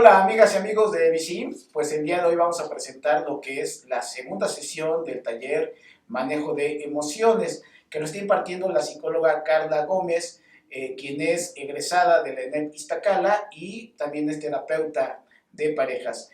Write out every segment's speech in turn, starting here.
Hola amigas y amigos de BCIM, pues el día de hoy vamos a presentar lo que es la segunda sesión del taller Manejo de Emociones, que lo está impartiendo la psicóloga Carla Gómez, quien es egresada de la ENEP Iztacala y también es terapeuta de parejas.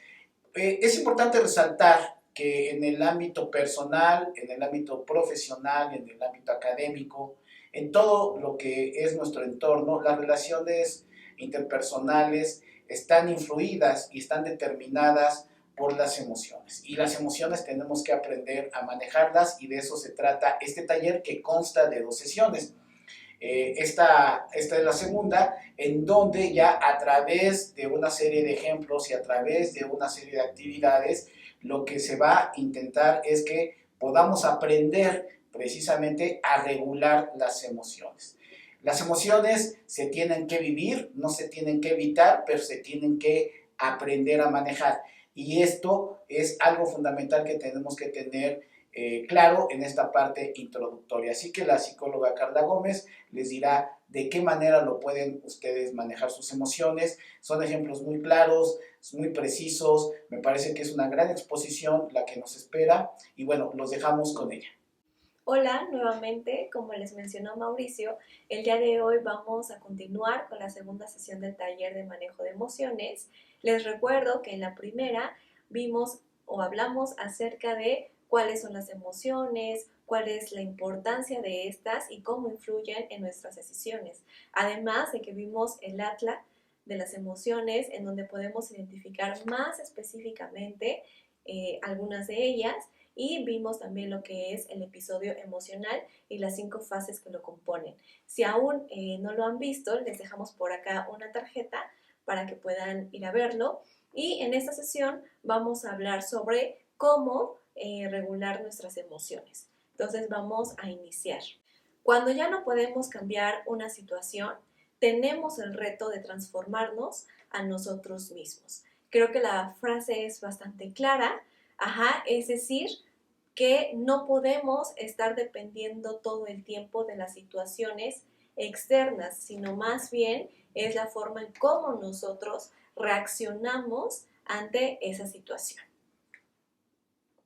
Es importante resaltar que en el ámbito personal, en el ámbito profesional, en el ámbito académico, en todo lo que es nuestro entorno, las relaciones interpersonales están influidas y están determinadas por las emociones. Y las emociones tenemos que aprender a manejarlas y de eso se trata este taller que consta de 2 sesiones. Esta es la segunda, en donde ya a través de una serie de ejemplos y a través de una serie de actividades, lo que se va a intentar es que podamos aprender precisamente a regular las emociones. Las emociones se tienen que vivir, no se tienen que evitar, pero se tienen que aprender a manejar. Y esto es algo fundamental que tenemos que tener claro en esta parte introductoria. Así que la psicóloga Carla Gómez les dirá de qué manera lo pueden ustedes manejar sus emociones. Son ejemplos muy claros, muy precisos. Me parece que es una gran exposición la que nos espera. Y bueno, los dejamos con ella. Hola, nuevamente, como les mencionó Mauricio, el día de hoy vamos a continuar con la segunda sesión del taller de manejo de emociones. Les recuerdo que en la primera vimos o hablamos acerca de cuáles son las emociones, cuál es la importancia de estas y cómo influyen en nuestras decisiones. Además de que vimos el atlas de las emociones en donde podemos identificar más específicamente algunas de ellas. Y vimos también lo que es el episodio emocional y las 5 fases que lo componen. Si aún no lo han visto, les dejamos por acá una tarjeta para que puedan ir a verlo. Y en esta sesión vamos a hablar sobre cómo regular nuestras emociones. Entonces vamos a iniciar. Cuando ya no podemos cambiar una situación, tenemos el reto de transformarnos a nosotros mismos. Creo que la frase es bastante clara. Es decir, que no podemos estar dependiendo todo el tiempo de las situaciones externas, sino más bien es la forma en cómo nosotros reaccionamos ante esa situación.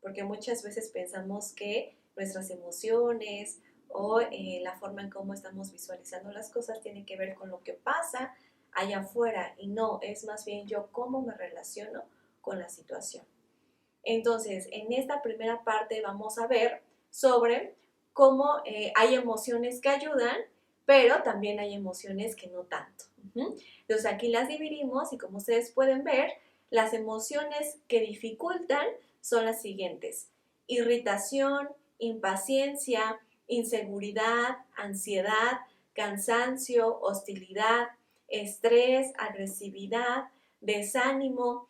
Porque muchas veces pensamos que nuestras emociones o la forma en cómo estamos visualizando las cosas tiene que ver con lo que pasa allá afuera y no, es más bien yo cómo me relaciono con la situación. Entonces, en esta primera parte vamos a ver sobre cómo hay emociones que ayudan, pero también hay emociones que no tanto. Entonces, aquí las dividimos y como ustedes pueden ver, las emociones que dificultan son las siguientes: irritación, impaciencia, inseguridad, ansiedad, cansancio, hostilidad, estrés, agresividad, desánimo,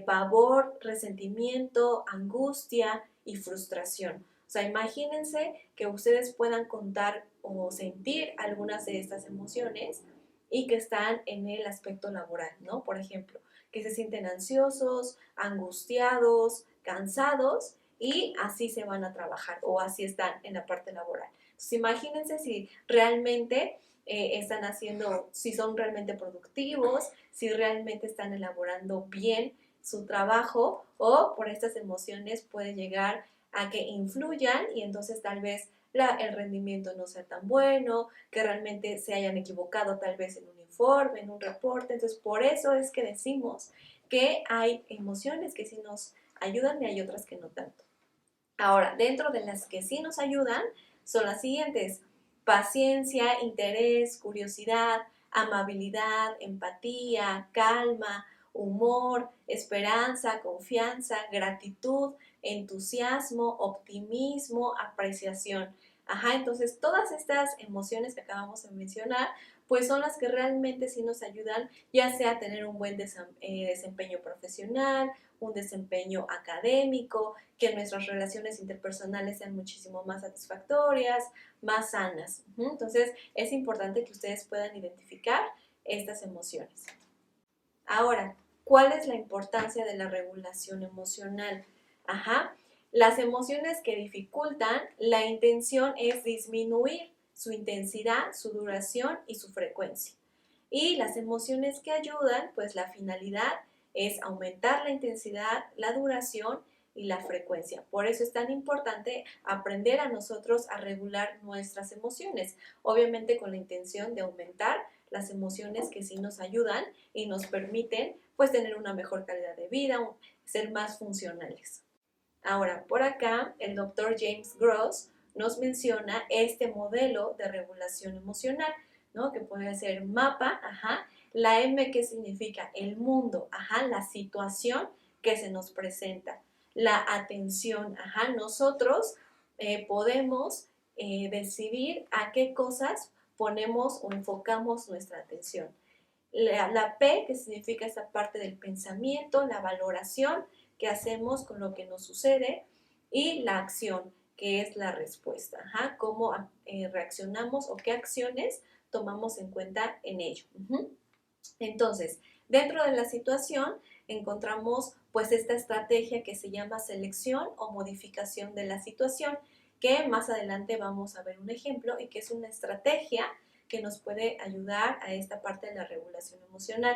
pavor, resentimiento, angustia y frustración. O sea, imagínense que ustedes puedan contar o sentir algunas de estas emociones y que están en el aspecto laboral, ¿no? Por ejemplo, que se sienten ansiosos, angustiados, cansados y así se van a trabajar o así están en la parte laboral. Entonces, imagínense si realmente están haciendo, si son realmente productivos, si realmente están elaborando bien su trabajo o por estas emociones puede llegar a que influyan y entonces tal vez el rendimiento no sea tan bueno, que realmente se hayan equivocado tal vez en un informe, en un reporte. Entonces por eso es que decimos que hay emociones que sí nos ayudan y hay otras que no tanto. Ahora, dentro de las que sí nos ayudan son las siguientes: paciencia, interés, curiosidad, amabilidad, empatía, calma, humor, esperanza, confianza, gratitud, entusiasmo, optimismo, apreciación. Entonces todas estas emociones que acabamos de mencionar, pues son las que realmente sí nos ayudan, ya sea a tener un buen desempeño profesional, un desempeño académico, que nuestras relaciones interpersonales sean muchísimo más satisfactorias, más sanas. Entonces es importante que ustedes puedan identificar estas emociones. Ahora, ¿cuál es la importancia de la regulación emocional? Las emociones que dificultan, la intención es disminuir su intensidad, su duración y su frecuencia. Y las emociones que ayudan, pues la finalidad es aumentar la intensidad, la duración y la frecuencia. Por eso es tan importante aprender a nosotros a regular nuestras emociones, obviamente con la intención de aumentar las emociones que sí nos ayudan y nos permiten pues tener una mejor calidad de vida, ser más funcionales. Ahora, por acá, el doctor James Gross nos menciona este modelo de regulación emocional, ¿no? Que puede ser MAPA, la M que significa el mundo, la situación que se nos presenta, la atención, nosotros podemos decidir a qué cosas ponemos o enfocamos nuestra atención. La P, que significa esa parte del pensamiento, la valoración que hacemos con lo que nos sucede, y la acción, que es la respuesta, cómo reaccionamos o qué acciones tomamos en cuenta en ello. Entonces, dentro de la situación encontramos pues esta estrategia que se llama selección o modificación de la situación, que más adelante vamos a ver un ejemplo y que es una estrategia que nos puede ayudar a esta parte de la regulación emocional.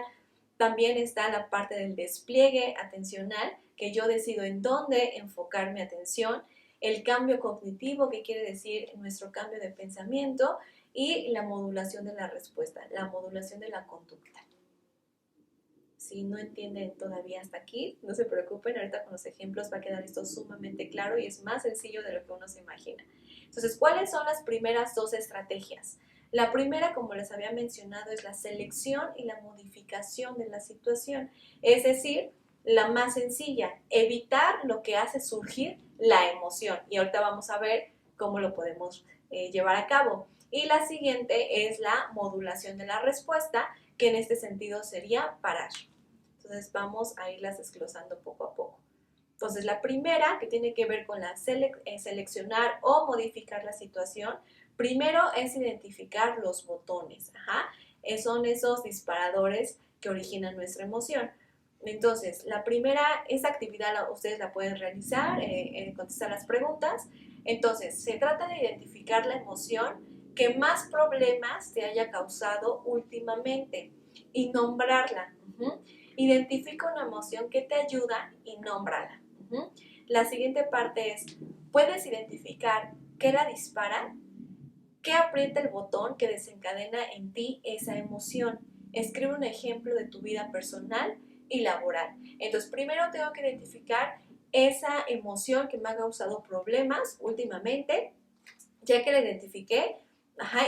También está la parte del despliegue atencional, que yo decido en dónde enfocar mi atención, el cambio cognitivo, que quiere decir nuestro cambio de pensamiento, y la modulación de la respuesta, la modulación de la conducta. Si no entienden todavía hasta aquí, no se preocupen, ahorita con los ejemplos va a quedar esto sumamente claro y es más sencillo de lo que uno se imagina. Entonces, ¿cuáles son las primeras dos estrategias? La primera, como les había mencionado, es la selección y la modificación de la situación, es decir, la más sencilla, evitar lo que hace surgir la emoción. Y ahorita vamos a ver cómo lo podemos llevar a cabo. Y la siguiente es la modulación de la respuesta, que en este sentido sería parar. Entonces vamos a irlas desglosando poco a poco. Entonces la primera, que tiene que ver con la seleccionar o modificar la situación, primero es identificar los botones. Son esos disparadores que originan nuestra emoción. Entonces, la primera, esta actividad ustedes la pueden realizar, contestar las preguntas. Entonces, se trata de identificar la emoción que más problemas te haya causado últimamente y nombrarla. Identifica una emoción que te ayuda y nómbrala. La siguiente parte es, ¿puedes identificar qué la dispara? ¿Qué aprieta el botón que desencadena en ti esa emoción? Escribe un ejemplo de tu vida personal y laboral. Entonces, primero tengo que identificar esa emoción que me ha causado problemas últimamente. Ya que la identifiqué,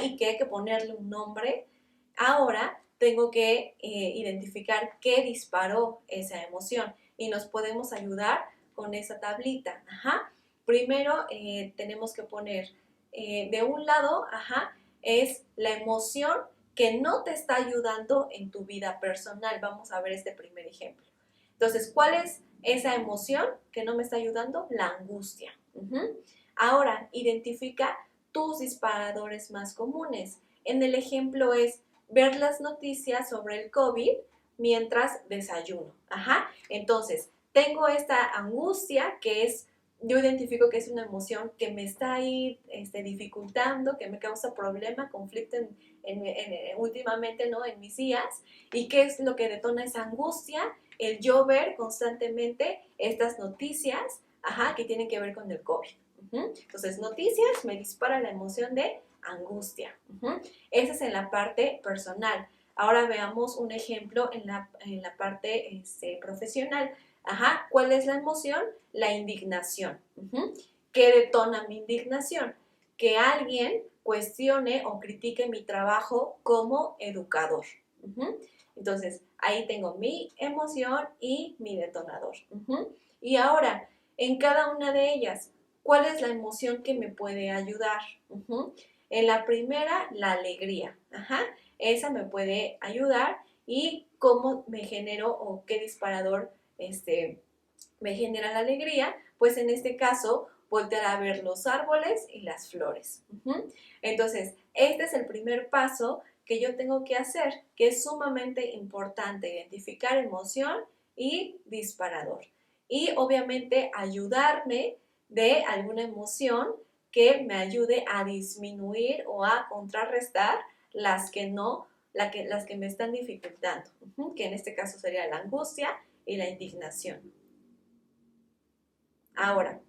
y que hay que ponerle un nombre, ahora tengo que identificar qué disparó esa emoción y nos podemos ayudar con esa tablita. Primero tenemos que poner de un lado, es la emoción que no te está ayudando en tu vida personal. Vamos a ver este primer ejemplo. Entonces, ¿cuál es esa emoción que no me está ayudando? La angustia. Ahora, identifica tus disparadores más comunes. En el ejemplo es ver las noticias sobre el COVID mientras desayuno. Entonces, tengo esta angustia que es, yo identifico que es una emoción que me está ahí dificultando, que me causa problema, conflicto últimamente, ¿no? En mis días. ¿Y qué es lo que detona esa angustia? El yo ver constantemente estas noticias, que tienen que ver con el COVID. Entonces, noticias me dispara la emoción de angustia. Esa es en la parte personal. Ahora veamos un ejemplo en la parte profesional. ¿Cuál es la emoción? La indignación. ¿Qué detona mi indignación? Que alguien cuestione o critique mi trabajo como educador. Entonces, ahí tengo mi emoción y mi detonador. Y ahora, en cada una de ellas, ¿cuál es la emoción que me puede ayudar? En la primera, la alegría. Esa me puede ayudar. ¿Y cómo me genero o qué disparador me genera la alegría? Pues en este caso, voltear a ver los árboles y las flores. Entonces, este es el primer paso que yo tengo que hacer, que es sumamente importante, identificar emoción y disparador. Y obviamente ayudarme de alguna emoción que me ayude a disminuir o a contrarrestar las que me están dificultando, que en este caso sería la angustia y la indignación. Ahora,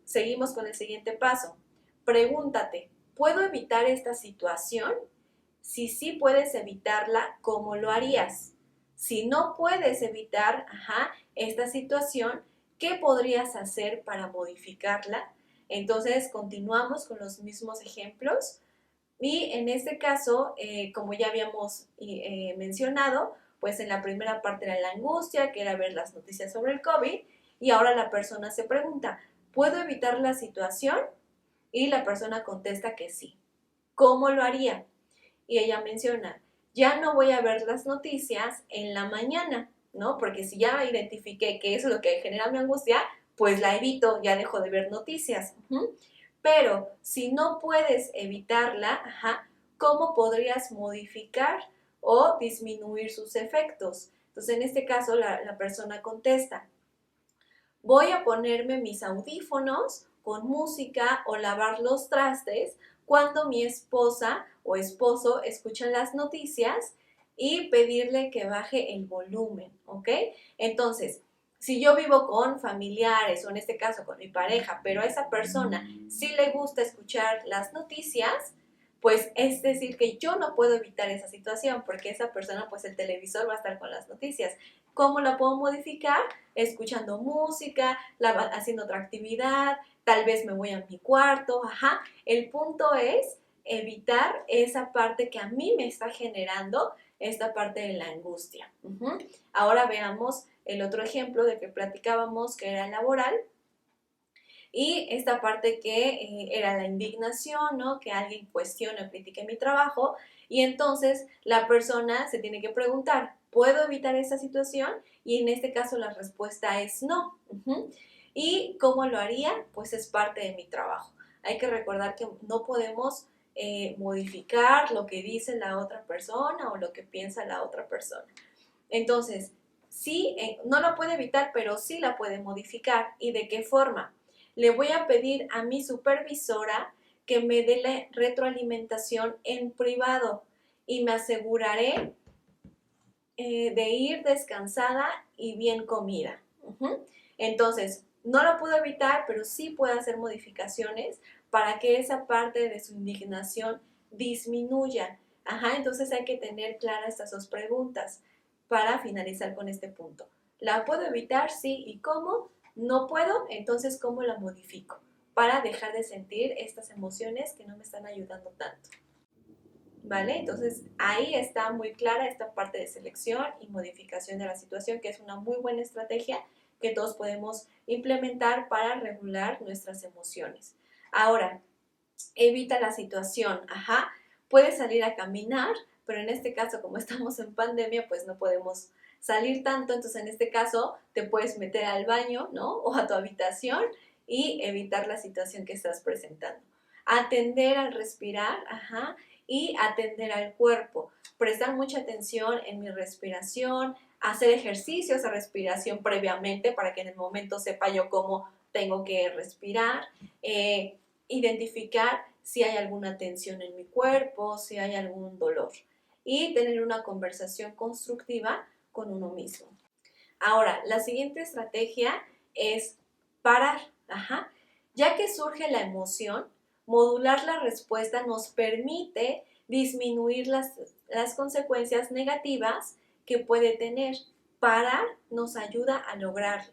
seguimos con el siguiente paso. Pregúntate, ¿puedo evitar esta situación? Si sí puedes evitarla, ¿cómo lo harías? Si no puedes evitar esta situación, ¿qué podrías hacer para modificarla? Entonces, continuamos con los mismos ejemplos. Y en este caso, como ya habíamos mencionado, pues en la primera parte era la angustia, que era ver las noticias sobre el COVID, y ahora la persona se pregunta, ¿puedo evitar la situación? Y la persona contesta que sí. ¿Cómo lo haría? Y ella menciona, ya no voy a ver las noticias en la mañana, ¿no? Porque si ya identifiqué que eso es lo que genera mi angustia, pues la evito, ya dejo de ver noticias. Pero si no puedes evitarla, ¿cómo podrías modificar o disminuir sus efectos? Entonces, en este caso, la persona contesta, voy a ponerme mis audífonos con música o lavar los trastes cuando mi esposa o esposo escuchan las noticias y pedirle que baje el volumen, ¿ok? Entonces, si yo vivo con familiares o en este caso con mi pareja, pero a esa persona sí le gusta escuchar las noticias, pues es decir que yo no puedo evitar esa situación porque esa persona, pues el televisor va a estar con las noticias. ¿Cómo la puedo modificar? Escuchando música, haciendo otra actividad, tal vez me voy a mi cuarto, El punto es evitar esa parte que a mí me está generando esta parte de la angustia. Ahora veamos el otro ejemplo de que platicábamos, que era laboral. Y esta parte que era la indignación, ¿no? Que alguien cuestione o critique mi trabajo. Y entonces la persona se tiene que preguntar, ¿puedo evitar esa situación? Y en este caso la respuesta es no. ¿Y cómo lo haría? Pues es parte de mi trabajo. Hay que recordar que no podemos modificar lo que dice la otra persona o lo que piensa la otra persona. Entonces, sí, no lo puede evitar, pero sí la puede modificar. ¿Y de qué forma? Le voy a pedir a mi supervisora que me dé la retroalimentación en privado y me aseguraré de ir descansada y bien comida. Entonces, no lo puedo evitar, pero sí puedo hacer modificaciones para que esa parte de su indignación disminuya. Entonces hay que tener claras estas dos preguntas para finalizar con este punto. ¿La puedo evitar? Sí. ¿Y cómo? No puedo, entonces ¿cómo la modifico? Para dejar de sentir estas emociones que no me están ayudando tanto. ¿Vale? Entonces ahí está muy clara esta parte de selección y modificación de la situación, que es una muy buena estrategia que todos podemos implementar para regular nuestras emociones. Ahora, evita la situación. Puedes salir a caminar, pero en este caso, como estamos en pandemia, pues no podemos salir tanto. Entonces, en este caso, te puedes meter al baño, ¿no? O a tu habitación y evitar la situación que estás presentando. Atender al respirar, y atender al cuerpo. Prestar mucha atención en mi respiración, hacer ejercicios de respiración previamente para que en el momento sepa yo cómo tengo que respirar, identificar si hay alguna tensión en mi cuerpo, si hay algún dolor y tener una conversación constructiva con uno mismo. Ahora, la siguiente estrategia es parar. Ya que surge la emoción, modular la respuesta nos permite disminuir las consecuencias negativas que puede tener. Parar nos ayuda a lograrlo.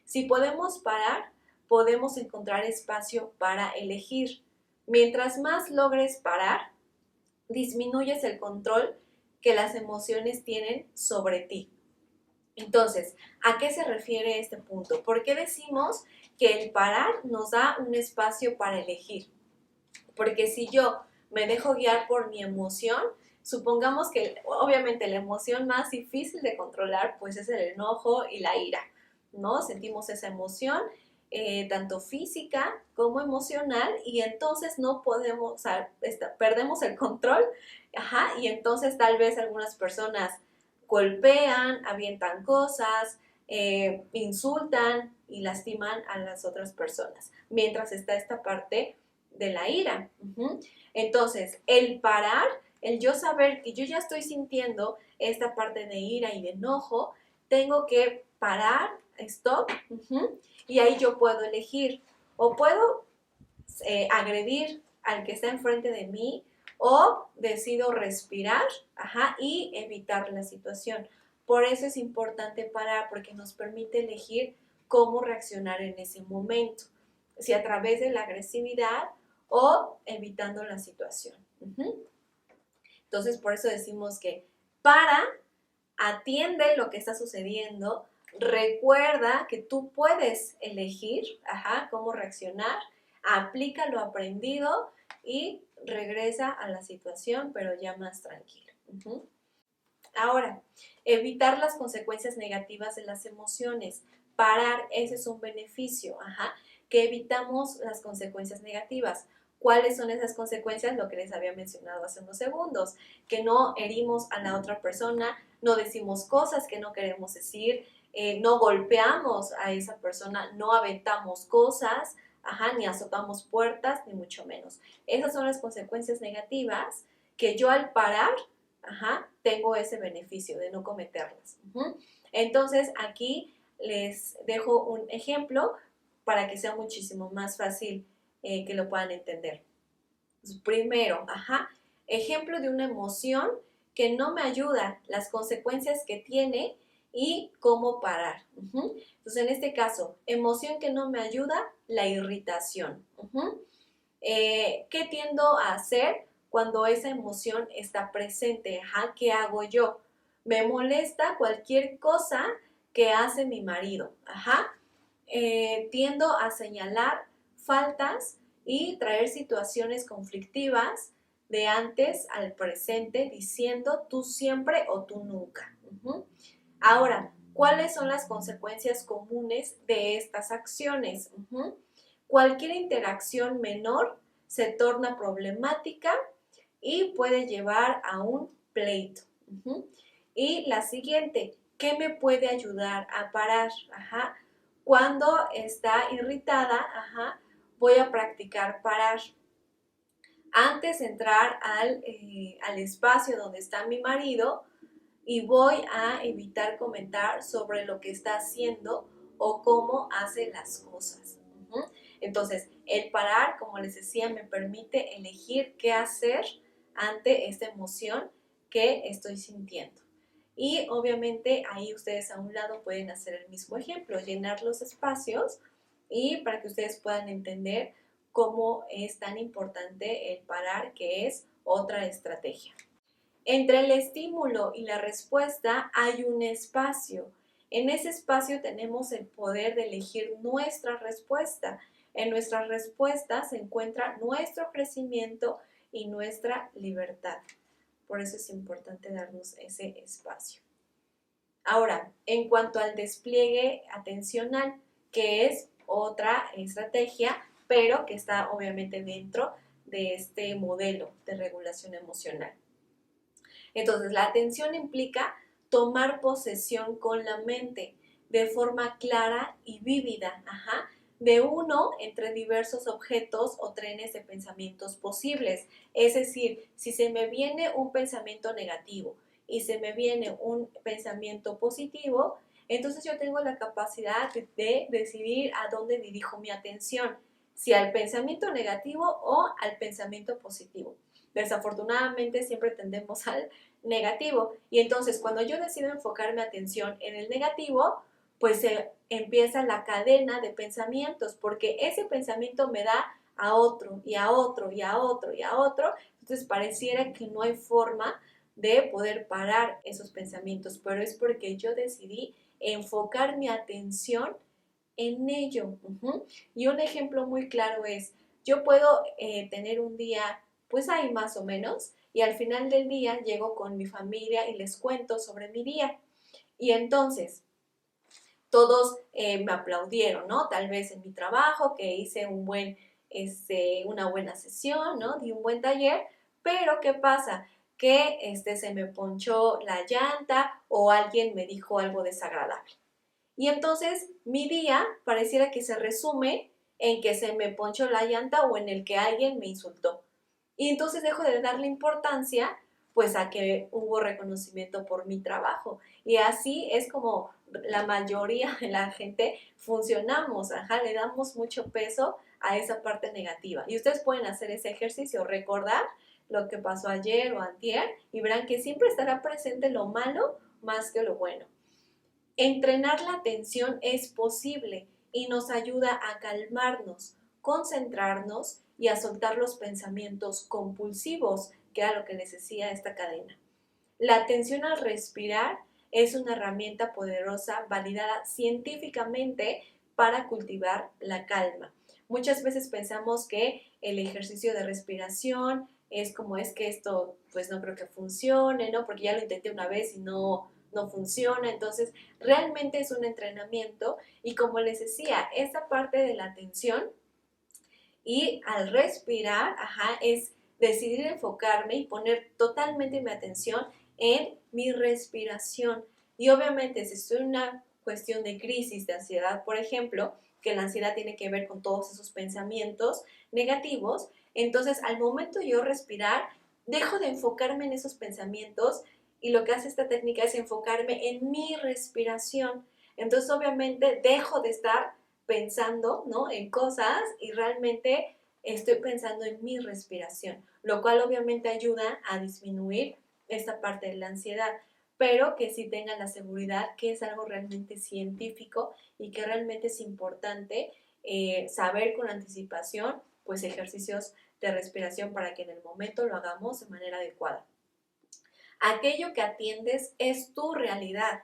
Si podemos parar, podemos encontrar espacio para elegir. Mientras más logres parar, disminuyes el control que las emociones tienen sobre ti. Entonces, ¿a qué se refiere este punto? ¿Por qué decimos que el parar nos da un espacio para elegir? Porque si yo me dejo guiar por mi emoción, supongamos que obviamente la emoción más difícil de controlar pues es el enojo y la ira, ¿no? Sentimos esa emoción tanto física como emocional y entonces no podemos, perdemos el control, y entonces tal vez algunas personas golpean, avientan cosas, insultan y lastiman a las otras personas, mientras está esta parte de la ira. Entonces, el parar, el yo saber que yo ya estoy sintiendo esta parte de ira y de enojo, tengo que parar, stop, y ahí yo puedo elegir, o puedo agredir al que está enfrente de mí, o decido respirar, y evitar la situación. Por eso es importante parar, porque nos permite elegir cómo reaccionar en ese momento, si a través de la agresividad o evitando la situación. Entonces, por eso decimos que para, atiende lo que está sucediendo, recuerda que tú puedes elegir cómo reaccionar, aplica lo aprendido y regresa a la situación, pero ya más tranquilo. Ahora, evitar las consecuencias negativas de las emociones. Parar, ese es un beneficio, que evitamos las consecuencias negativas. ¿Cuáles son esas consecuencias? Lo que les había mencionado hace unos segundos, que no herimos a la otra persona, no decimos cosas que no queremos decir, no golpeamos a esa persona, no aventamos cosas, ni azotamos puertas, ni mucho menos. Esas son las consecuencias negativas que yo al parar, tengo ese beneficio de no cometerlas. Entonces, aquí les dejo un ejemplo para que sea muchísimo más fácil que lo puedan entender. Primero, ejemplo de una emoción que no me ayuda, las consecuencias que tiene y cómo parar. Entonces, en este caso, emoción que no me ayuda, la irritación. ¿Qué tiendo a hacer cuando esa emoción está presente? ¿Qué hago yo? Me molesta cualquier cosa que hace mi marido. Tiendo a señalar faltas y traer situaciones conflictivas de antes al presente, diciendo tú siempre o tú nunca. Ahora, ¿cuáles son las consecuencias comunes de estas acciones? Cualquier interacción menor se torna problemática y puede llevar a un pleito. Y la siguiente, ¿qué me puede ayudar a parar? Cuando está irritada, voy a practicar parar. Antes de entrar al espacio donde está mi marido, y voy a evitar comentar sobre lo que está haciendo o cómo hace las cosas. Entonces, el parar, como les decía, me permite elegir qué hacer ante esta emoción que estoy sintiendo. Y obviamente ahí ustedes a un lado pueden hacer el mismo ejemplo, llenar los espacios y para que ustedes puedan entender cómo es tan importante el parar, que es otra estrategia. Entre el estímulo y la respuesta hay un espacio. En ese espacio tenemos el poder de elegir nuestra respuesta. En nuestra respuesta se encuentra nuestro crecimiento y nuestra libertad. Por eso es importante darnos ese espacio. Ahora, en cuanto al despliegue atencional, que es otra estrategia, pero que está obviamente dentro de este modelo de regulación emocional. Entonces, la atención implica tomar posesión con la mente de forma clara y vívida, de uno entre diversos objetos o trenes de pensamientos posibles. Es decir, si se me viene un pensamiento negativo y se me viene un pensamiento positivo, entonces yo tengo la capacidad de decidir a dónde dirijo mi atención, si al pensamiento negativo o al pensamiento positivo. Desafortunadamente siempre tendemos al negativo y entonces cuando yo decido enfocar mi atención en el negativo, pues se empieza la cadena de pensamientos, porque ese pensamiento me da a otro y a otro y a otro y a otro, entonces pareciera que no hay forma de poder parar esos pensamientos, pero es porque yo decidí enfocar mi atención en ello. Y un ejemplo muy claro es, yo puedo tener un día, pues ahí más o menos, y al final del día llego con mi familia y les cuento sobre mi día. Y entonces, todos me aplaudieron, ¿no? Tal vez en mi trabajo, que hice una buena sesión, ¿no? Di un buen taller, pero ¿qué pasa? Que se me ponchó la llanta o alguien me dijo algo desagradable. Y entonces mi día pareciera que se resume en que se me ponchó la llanta o en el que alguien me insultó. Y entonces dejo de darle importancia pues a que hubo reconocimiento por mi trabajo. Y así es como la mayoría de la gente funcionamos, le damos mucho peso a esa parte negativa. Y ustedes pueden hacer ese ejercicio, recordar lo que pasó ayer o antier y verán que siempre estará presente lo malo más que lo bueno. Entrenar la atención es posible y nos ayuda a calmarnos, concentrarnos y a soltar los pensamientos compulsivos, que era lo que les decía esta cadena. La atención al respirar es una herramienta poderosa validada científicamente para cultivar la calma. Muchas veces pensamos que el ejercicio de respiración es como es que esto pues no creo que funcione, ¿no? Porque ya lo intenté una vez y no funciona. Entonces, realmente es un entrenamiento y como les decía, esta parte de la atención y al respirar, es decidir enfocarme y poner totalmente mi atención en mi respiración. Y obviamente, si estoy en una cuestión de crisis, de ansiedad, por ejemplo, que la ansiedad tiene que ver con todos esos pensamientos negativos, entonces al momento yo respirar, dejo de enfocarme en esos pensamientos y lo que hace esta técnica es enfocarme en mi respiración. Entonces obviamente dejo de estar pensando, ¿no?, en cosas y realmente estoy pensando en mi respiración, lo cual obviamente ayuda a disminuir esta parte de la ansiedad, pero que sí tengan la seguridad que es algo realmente científico y que realmente es importante saber con anticipación pues ejercicios de respiración para que en el momento lo hagamos de manera adecuada. Aquello que atiendes es tu realidad.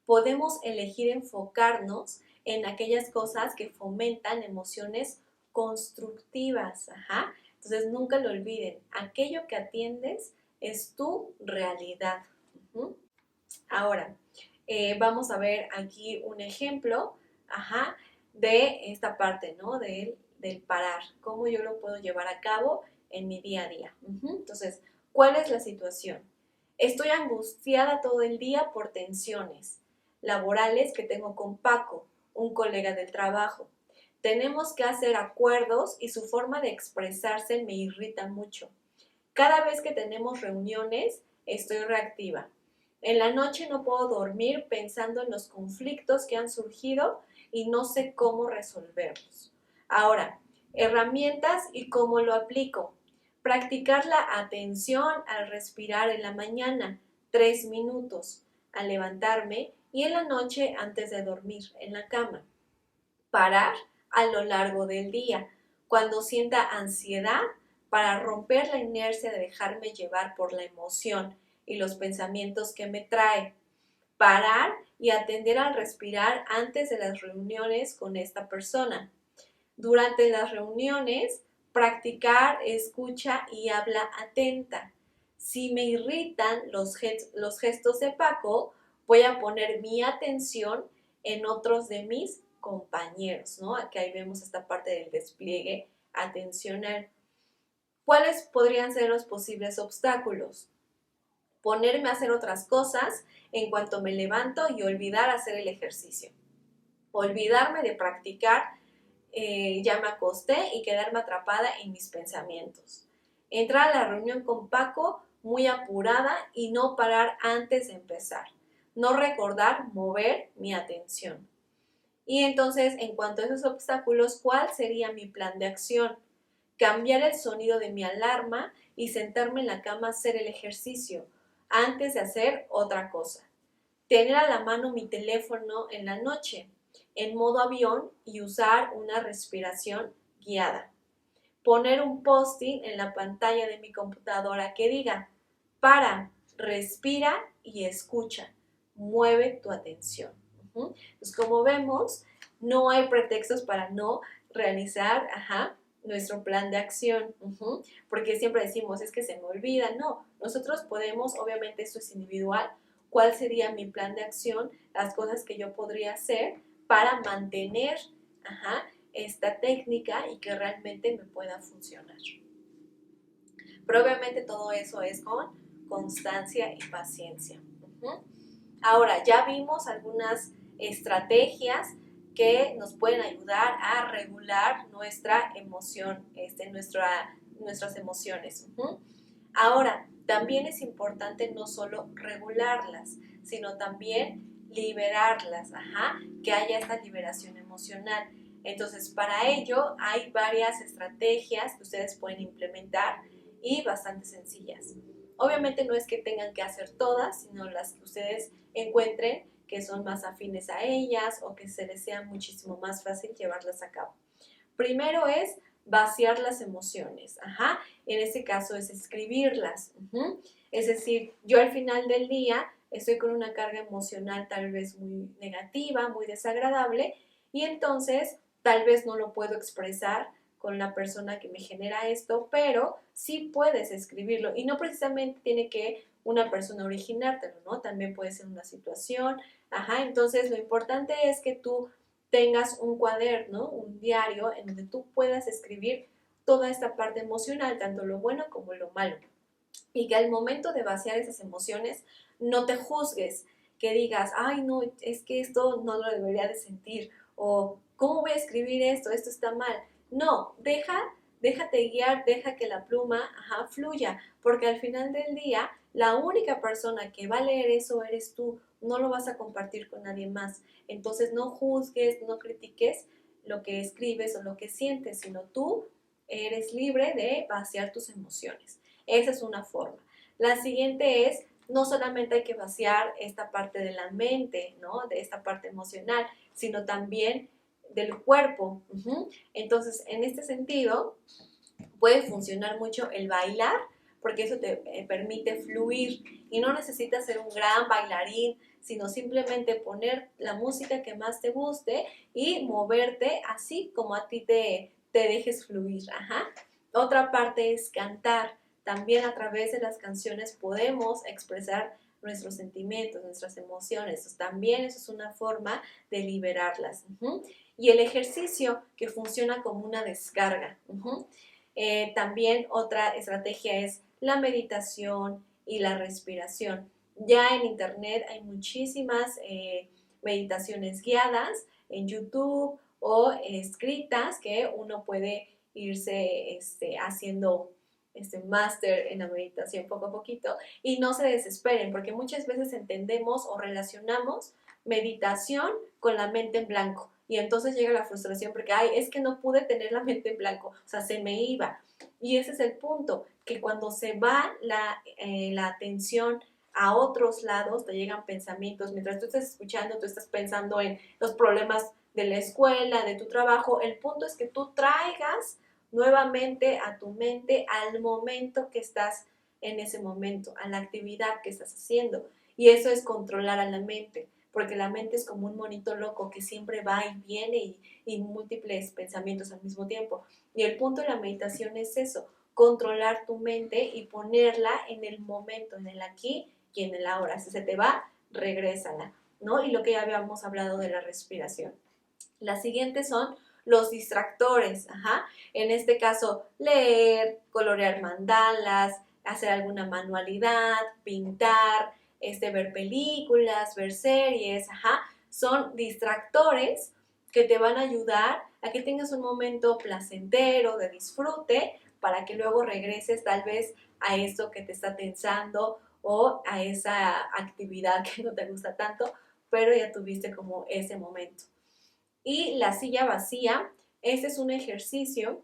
Podemos elegir enfocarnos en aquellas cosas que fomentan emociones constructivas. Entonces nunca lo olviden, aquello que atiendes es tu realidad. Ahora, vamos a ver aquí un ejemplo de esta parte, ¿no? Del parar, cómo yo lo puedo llevar a cabo en mi día a día. Entonces, ¿cuál es la situación? Estoy angustiada todo el día por tensiones laborales que tengo con Paco, un colega del trabajo. Tenemos que hacer acuerdos y su forma de expresarse me irrita mucho. Cada vez que tenemos reuniones, estoy reactiva. En la noche no puedo dormir pensando en los conflictos que han surgido y no sé cómo resolverlos. Ahora, herramientas y cómo lo aplico. Practicar la atención al respirar en la mañana, 3 minutos, al levantarme y en la noche antes de dormir en la cama. Parar a lo largo del día, cuando sienta ansiedad, para romper la inercia de dejarme llevar por la emoción y los pensamientos que me trae. Parar y atender al respirar antes de las reuniones con esta persona. Durante las reuniones, practicar escucha y habla atenta. Si me irritan los gestos de Paco, voy a poner mi atención en otros de mis compañeros, ¿no? Aquí ahí vemos esta parte del despliegue atencional. ¿Cuáles podrían ser los posibles obstáculos? Ponerme a hacer otras cosas en cuanto me levanto y olvidar hacer el ejercicio. Olvidarme de practicar, ya me acosté y quedarme atrapada en mis pensamientos. Entrar a la reunión con Paco muy apurada y no parar antes de empezar. No recordar mover mi atención. Y entonces, en cuanto a esos obstáculos, ¿cuál sería mi plan de acción? Cambiar el sonido de mi alarma y sentarme en la cama a hacer el ejercicio antes de hacer otra cosa. Tener a la mano mi teléfono en la noche, en modo avión y usar una respiración guiada. Poner un post-it en la pantalla de mi computadora que diga: para, respira y escucha. Mueve tu atención. Pues como vemos, no hay pretextos para no realizar nuestro plan de acción, porque siempre decimos, es que se me olvida. No, nosotros podemos, obviamente esto es individual, cuál sería mi plan de acción, las cosas que yo podría hacer para mantener esta técnica y que realmente me pueda funcionar. Pero obviamente todo eso es con constancia y paciencia. Ahora, ya vimos algunas estrategias que nos pueden ayudar a regular nuestra emoción, nuestras emociones. Ahora, también es importante no solo regularlas, sino también liberarlas, que haya esta liberación emocional. Entonces, para ello hay varias estrategias que ustedes pueden implementar y bastante sencillas. Obviamente no es que tengan que hacer todas, sino las que ustedes encuentren que son más afines a ellas o que se les sea muchísimo más fácil llevarlas a cabo. Primero es vaciar las emociones, en este caso es escribirlas, es decir, yo al final del día estoy con una carga emocional tal vez muy negativa, muy desagradable, y entonces tal vez no lo puedo expresar con la persona que me genera esto, pero sí puedes escribirlo, y no precisamente tiene que una persona originártelo, ¿no? También puede ser una situación, entonces lo importante es que tú tengas un cuaderno, un diario, en donde tú puedas escribir toda esta parte emocional, tanto lo bueno como lo malo. Y que al momento de vaciar esas emociones, no te juzgues, que digas, ay, no, es que esto no lo debería de sentir, o ¿cómo voy a escribir esto? Esto está mal. No, déjate guiar, deja que la pluma, fluya, porque al final del día, la única persona que va a leer eso eres tú, no lo vas a compartir con nadie más. Entonces no juzgues, no critiques lo que escribes o lo que sientes, sino tú eres libre de vaciar tus emociones. Esa es una forma. La siguiente es, no solamente hay que vaciar esta parte de la mente, ¿no? De esta parte emocional, sino también del cuerpo. Entonces, en este sentido, puede funcionar mucho el bailar, porque eso te permite fluir y no necesitas ser un gran bailarín, sino simplemente poner la música que más te guste y moverte así como a ti te dejes fluir. Otra parte es cantar. También a través de las canciones podemos expresar nuestros sentimientos, nuestras emociones. Entonces, también eso es una forma de liberarlas. Y el ejercicio que funciona como una descarga. También otra estrategia es la meditación y la respiración. Ya en internet hay muchísimas meditaciones guiadas en YouTube o escritas que uno puede irse haciendo máster en la meditación poco a poquito, y no se desesperen porque muchas veces entendemos o relacionamos meditación con la mente en blanco, y entonces llega la frustración porque, ay, es que no pude tener la mente en blanco, o sea, se me iba. Y ese es el punto, que cuando se va la atención a otros lados, te llegan pensamientos, mientras tú estás escuchando, tú estás pensando en los problemas de la escuela, de tu trabajo. El punto es que tú traigas nuevamente a tu mente al momento que estás en ese momento, a la actividad que estás haciendo. Y eso es controlar a la mente, porque la mente es como un monito loco que siempre va y viene y múltiples pensamientos al mismo tiempo. Y el punto de la meditación es eso, controlar tu mente y ponerla en el momento, en el aquí y en el ahora. Si se te va, regrésala, ¿no? Y lo que ya habíamos hablado de la respiración. Las siguientes son los distractores, En este caso, leer, colorear mandalas, hacer alguna manualidad, pintar, ver películas, ver series, Son distractores que te van a ayudar a que tengas un momento placentero, de disfrute, para que luego regreses tal vez a eso que te está tensando o a esa actividad que no te gusta tanto, pero ya tuviste como ese momento. Y la silla vacía, este es un ejercicio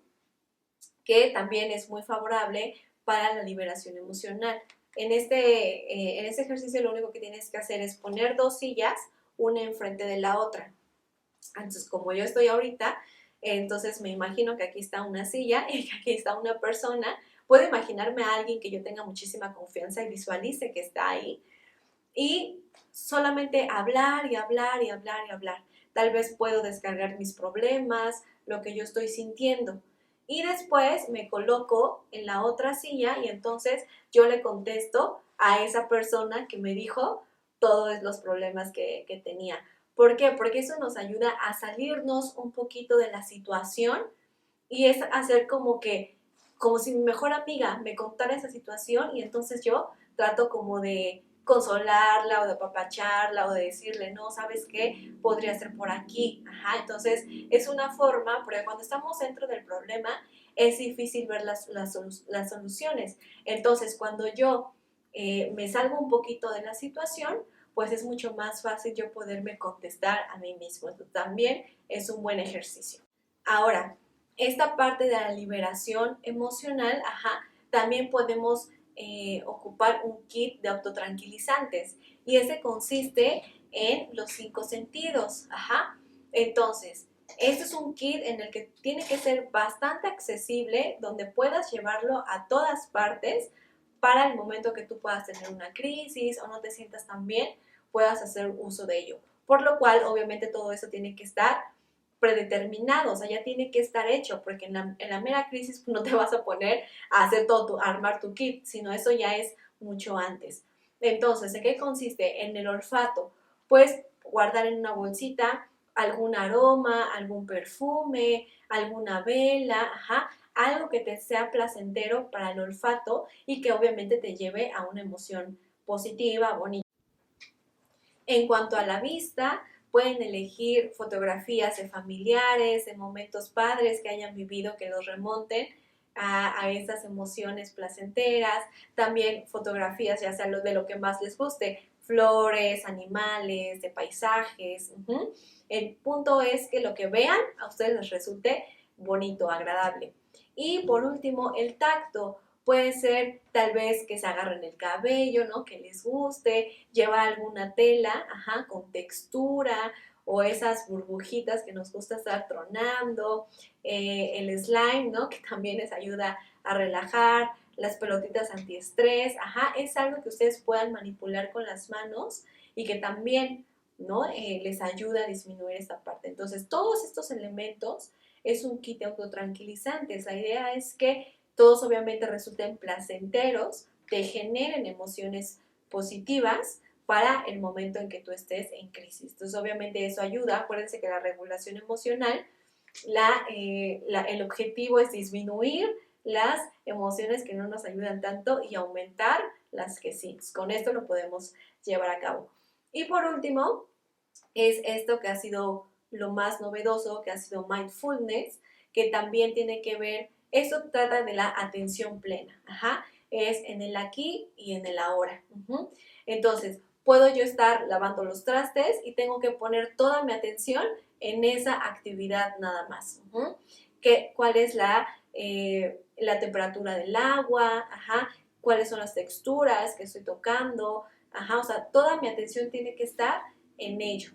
que también es muy favorable para la liberación emocional. En este ejercicio lo único que tienes que hacer es poner dos sillas, una enfrente de la otra. Entonces, como yo estoy ahorita, entonces me imagino que aquí está una silla y que aquí está una persona. Puedo imaginarme a alguien que yo tenga muchísima confianza y visualice que está ahí. Y solamente hablar y hablar y hablar y hablar. Tal vez puedo descargar mis problemas, lo que yo estoy sintiendo. Y después me coloco en la otra silla y entonces yo le contesto a esa persona que me dijo todos los problemas que tenía. ¿Por qué? Porque eso nos ayuda a salirnos un poquito de la situación, y es hacer como si mi mejor amiga me contara esa situación, y entonces yo trato como de consolarla o de apapacharla o de decirle, no, ¿sabes qué? Podría ser por aquí. Entonces es una forma, porque cuando estamos dentro del problema es difícil ver las soluciones. Entonces cuando yo me salgo un poquito de la situación, pues es mucho más fácil yo poderme contestar a mí mismo. Entonces, también es un buen ejercicio. Ahora, esta parte de la liberación emocional, también podemos ocupar un kit de autotranquilizantes y ese consiste en los 5 sentidos. Entonces, este es un kit en el que tiene que ser bastante accesible, donde puedas llevarlo a todas partes para el momento que tú puedas tener una crisis o no te sientas tan bien, puedas hacer uso de ello. Por lo cual, obviamente, todo eso tiene que estar predeterminado, o sea, ya tiene que estar hecho, porque en la mera crisis no te vas a poner a hacer todo, armar tu kit, sino eso ya es mucho antes. Entonces, ¿en qué consiste? En el olfato. Pues guardar en una bolsita algún aroma, algún perfume, alguna vela, algo que te sea placentero para el olfato y que obviamente te lleve a una emoción positiva, bonita. En cuanto a la vista, pueden elegir fotografías de familiares, de momentos padres que hayan vivido, que los remonten a esas emociones placenteras. También fotografías, ya sea de lo que más les guste, flores, animales, de paisajes. El punto es que lo que vean a ustedes les resulte bonito, agradable. Y por último, el tacto. Puede ser tal vez que se agarren el cabello, ¿no? Que les guste, llevar alguna tela, con textura o esas burbujitas que nos gusta estar tronando, el slime, ¿no? Que también les ayuda a relajar, las pelotitas antiestrés, es algo que ustedes puedan manipular con las manos y que también, ¿no? Les ayuda a disminuir esta parte. Entonces, todos estos elementos es un kit de autotranquilizantes. La idea es que todos obviamente resulten placenteros, te generen emociones positivas para el momento en que tú estés en crisis. Entonces, obviamente eso ayuda. Acuérdense que la regulación emocional, el objetivo es disminuir las emociones que no nos ayudan tanto y aumentar las que sí. Con esto lo podemos llevar a cabo. Y por último, es esto que ha sido lo más novedoso, que ha sido mindfulness, que también tiene que ver, eso trata de la atención plena, es en el aquí y en el ahora. Entonces, puedo yo estar lavando los trastes y tengo que poner toda mi atención en esa actividad nada más. ¿Cuál es la temperatura del agua? ¿Cuáles son las texturas que estoy tocando? O sea, toda mi atención tiene que estar en ello.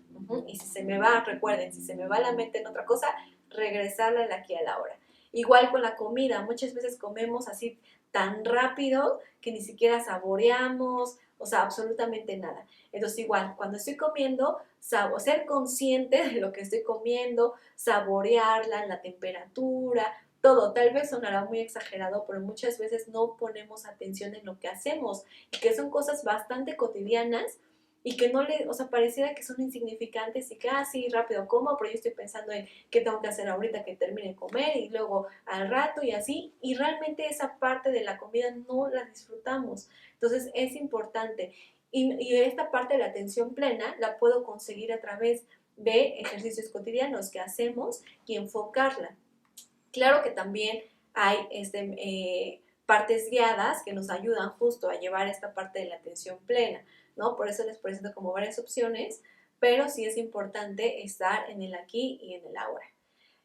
Y si se me va, recuerden, si se me va la mente en otra cosa, regresarla al aquí a la hora. Igual con la comida, muchas veces comemos así tan rápido que ni siquiera saboreamos, o sea, absolutamente nada. Entonces igual, cuando estoy comiendo, ser consciente de lo que estoy comiendo, saborearla, la temperatura, todo. Tal vez sonará muy exagerado, pero muchas veces no ponemos atención en lo que hacemos y que son cosas bastante cotidianas y que no le, o sea, pareciera que son insignificantes y que, sí, rápido como, pero yo estoy pensando en qué tengo que hacer ahorita que termine de comer y luego al rato y así, y realmente esa parte de la comida no la disfrutamos. Entonces es importante. Y esta parte de la atención plena la puedo conseguir a través de ejercicios cotidianos que hacemos y enfocarla. Claro que también hay partes guiadas que nos ayudan justo a llevar esta parte de la atención plena, ¿no? Por eso les presento como varias opciones, pero sí es importante estar en el aquí y en el ahora.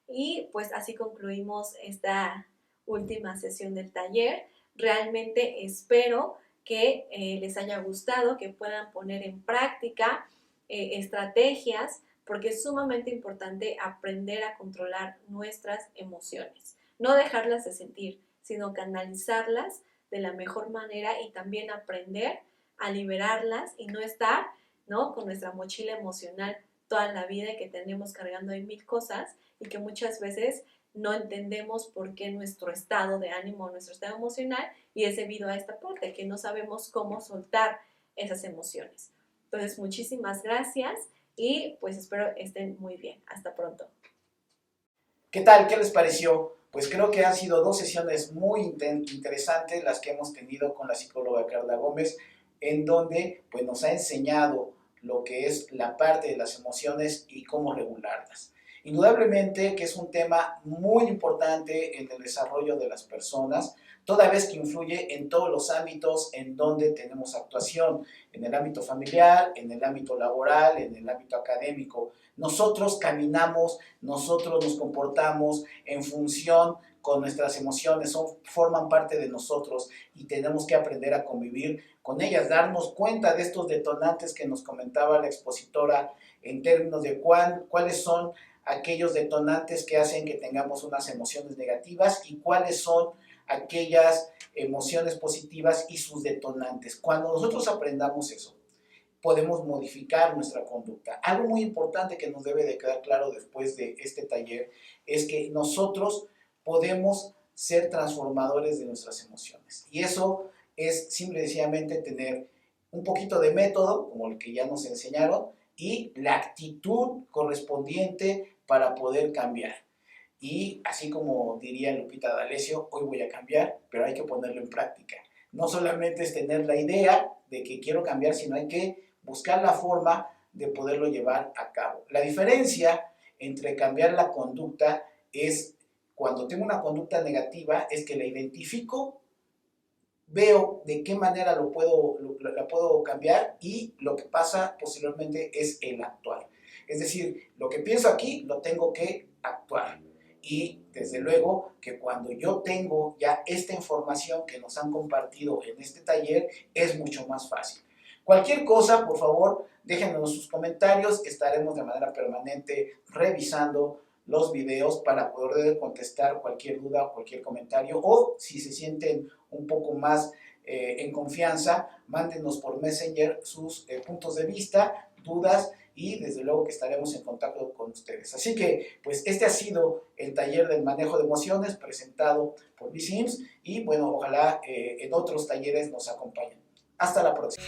Y pues así concluimos esta última sesión del taller. Realmente espero que les haya gustado, que puedan poner en práctica estrategias, porque es sumamente importante aprender a controlar nuestras emociones. No dejarlas de sentir, sino canalizarlas de la mejor manera y también aprender a liberarlas y no estar, ¿no?, con nuestra mochila emocional toda la vida y que tenemos cargando ahí 1000 cosas y que muchas veces no entendemos por qué nuestro estado de ánimo, nuestro estado emocional, y es debido a esta parte, que no sabemos cómo soltar esas emociones. Entonces, muchísimas gracias y pues espero estén muy bien. Hasta pronto. ¿Qué tal? ¿Qué les pareció? Pues creo que han sido 2 sesiones muy interesantes las que hemos tenido con la psicóloga Carla Gómez, en donde pues, nos ha enseñado lo que es la parte de las emociones y cómo regularlas. Indudablemente que es un tema muy importante en el desarrollo de las personas, toda vez que influye en todos los ámbitos en donde tenemos actuación, en el ámbito familiar, en el ámbito laboral, en el ámbito académico. Nosotros caminamos, nosotros nos comportamos en función con nuestras emociones, forman parte de nosotros y tenemos que aprender a convivir con ellas, darnos cuenta de estos detonantes que nos comentaba la expositora en términos de cuáles son aquellos detonantes que hacen que tengamos unas emociones negativas y cuáles son aquellas emociones positivas y sus detonantes. Cuando nosotros aprendamos eso, podemos modificar nuestra conducta. Algo muy importante que nos debe de quedar claro después de este taller es que nosotros podemos ser transformadores de nuestras emociones. Y eso es simple y sencillamente tener un poquito de método, como el que ya nos enseñaron, y la actitud correspondiente para poder cambiar. Y así como diría Lupita D'Alessio, hoy voy a cambiar, pero hay que ponerlo en práctica. No solamente es tener la idea de que quiero cambiar, sino hay que buscar la forma de poderlo llevar a cabo. La diferencia entre cambiar la conducta es cuando tengo una conducta negativa, es que la identifico, veo de qué manera la puedo cambiar y lo que pasa posteriormente es el actuar. Es decir, lo que pienso aquí lo tengo que actuar. Y desde luego que cuando yo tengo ya esta información que nos han compartido en este taller, es mucho más fácil. Cualquier cosa, por favor, déjenos sus comentarios, estaremos de manera permanente revisando los videos para poder contestar cualquier duda o cualquier comentario, o si se sienten un poco más en confianza, mándenos por Messenger sus puntos de vista, dudas, y desde luego que estaremos en contacto con ustedes. Así que, pues este ha sido el taller del manejo de emociones presentado por B-Sims y bueno, ojalá en otros talleres nos acompañen. Hasta la próxima.